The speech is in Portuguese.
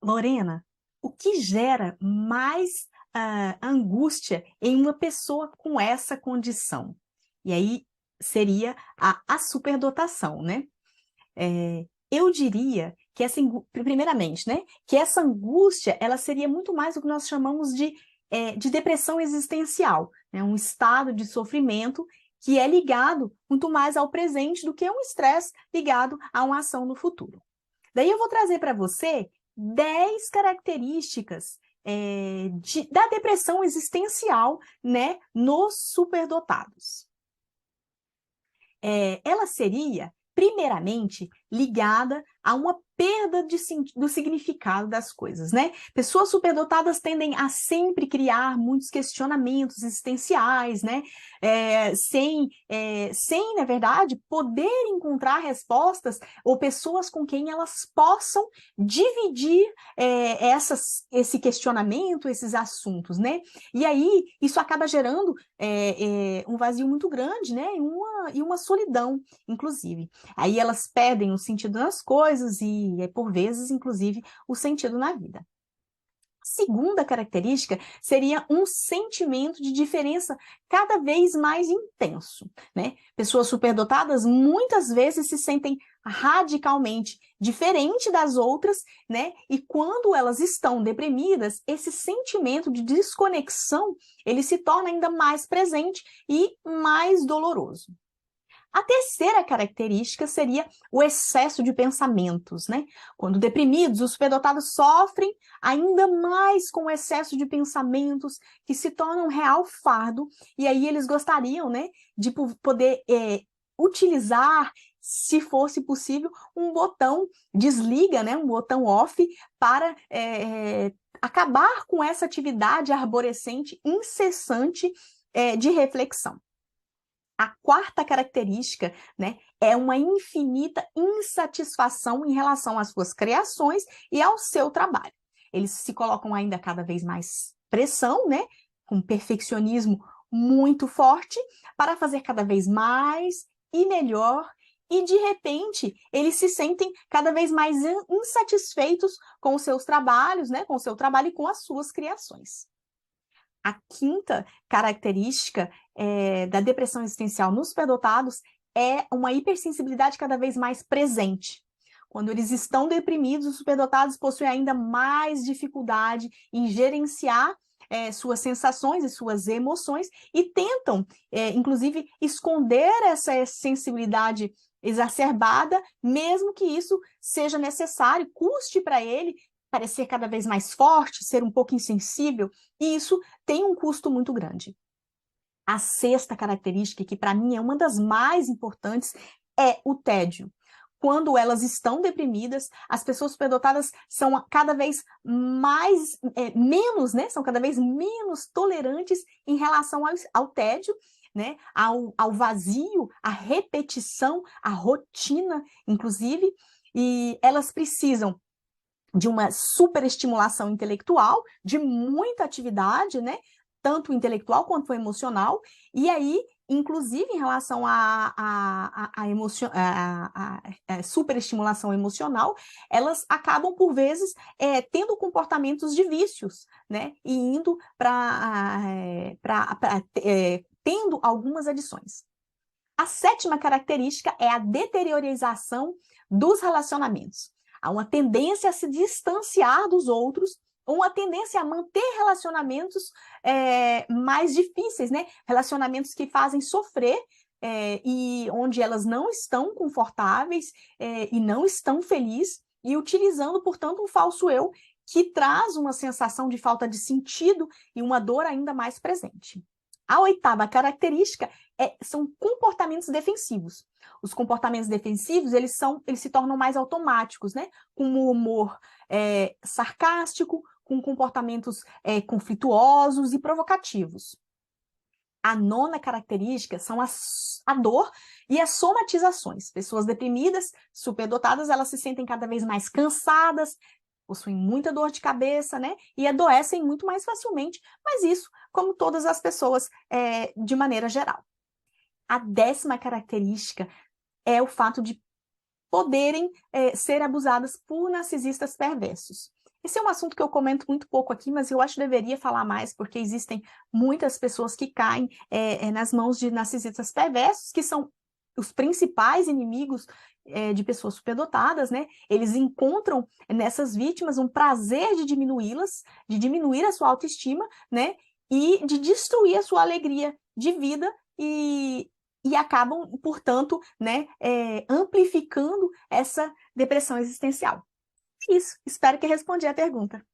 Lorena, o que gera mais angústia em uma pessoa com essa condição? E aí seria a superdotação, né? Eu diria que primeiramente, né, que essa angústia, ela seria muito mais o que nós chamamos de depressão existencial, né, um estado de sofrimento que é ligado muito mais ao presente do que um estresse ligado a uma ação no futuro. Daí eu vou trazer para você 10 características da depressão existencial, né, nos superdotados. Ela seria, primeiramente, ligada a uma perda do significado das coisas, né? Pessoas superdotadas tendem a sempre criar muitos questionamentos existenciais, né? Sem, na verdade, poder encontrar respostas ou pessoas com quem elas possam dividir esse questionamento, esses assuntos, né? E aí, isso acaba gerando um vazio muito grande, né? E uma solidão, inclusive. Aí elas perdem o sentido nas coisas e, por vezes, inclusive, o sentido na vida. A segunda característica seria um sentimento de diferença cada vez mais intenso, né? Pessoas superdotadas muitas vezes se sentem radicalmente diferente das outras, né? E quando elas estão deprimidas, esse sentimento de desconexão, ele se torna ainda mais presente e mais doloroso. A terceira característica seria o excesso de pensamentos, né? Quando deprimidos, os superdotados sofrem ainda mais com o excesso de pensamentos que se tornam um real fardo, e aí eles gostariam, né, de poder utilizar, se fosse possível, um botão desliga, né, um botão off, para acabar com essa atividade arborescente, incessante de reflexão. A quarta característica, né, é uma infinita insatisfação em relação às suas criações e ao seu trabalho. Eles se colocam ainda cada vez mais pressão, né, com perfeccionismo muito forte, para fazer cada vez mais e melhor, e de repente eles se sentem cada vez mais insatisfeitos com os seus trabalhos, né, com o seu trabalho e com as suas criações. A quinta característica da depressão existencial nos superdotados é uma hipersensibilidade cada vez mais presente. Quando eles estão deprimidos, os superdotados possuem ainda mais dificuldade em gerenciar suas sensações e suas emoções e tentam, inclusive, esconder essa sensibilidade exacerbada, mesmo que isso seja necessário, custe para ele parecer cada vez mais forte, ser um pouco insensível, e isso tem um custo muito grande. A sexta característica, que para mim é uma das mais importantes, é o tédio. Quando elas estão deprimidas, as pessoas superdotadas são cada vez menos, né? São cada vez menos tolerantes em relação ao tédio, né? Ao vazio, à repetição, à rotina, inclusive, e elas precisam de uma superestimulação intelectual, de muita atividade, né? Tanto intelectual quanto emocional, e aí, inclusive, em relação à superestimulação emocional, elas acabam, por vezes, tendo comportamentos de vícios, né? E indo tendo algumas adições. A sétima característica é a deteriorização dos relacionamentos. Há uma tendência a se distanciar dos outros, uma tendência a manter relacionamentos mais difíceis, né? Relacionamentos que fazem sofrer e onde elas não estão confortáveis e não estão felizes, e utilizando, portanto, um falso eu que traz uma sensação de falta de sentido e uma dor ainda mais presente. A oitava característica são comportamentos defensivos. Os comportamentos defensivos, eles se tornam mais automáticos, né? Com um humor sarcástico, com comportamentos conflituosos e provocativos. A nona característica são a dor e as somatizações. Pessoas deprimidas, superdotadas, elas se sentem cada vez mais cansadas, possuem muita dor de cabeça, né? E adoecem muito mais facilmente, mas isso, como todas as pessoas, de maneira geral. A décima característica é o fato de poderem ser abusadas por narcisistas perversos. Esse é um assunto que eu comento muito pouco aqui, mas eu acho que deveria falar mais, porque existem muitas pessoas que caem nas mãos de narcisistas perversos, que são os principais inimigos de pessoas superdotadas, né? Eles encontram nessas vítimas um prazer de diminuí-las, de diminuir a sua autoestima, né? E de destruir a sua alegria de vida e acabam, portanto, né, amplificando essa depressão existencial. Isso, espero que respondi a pergunta.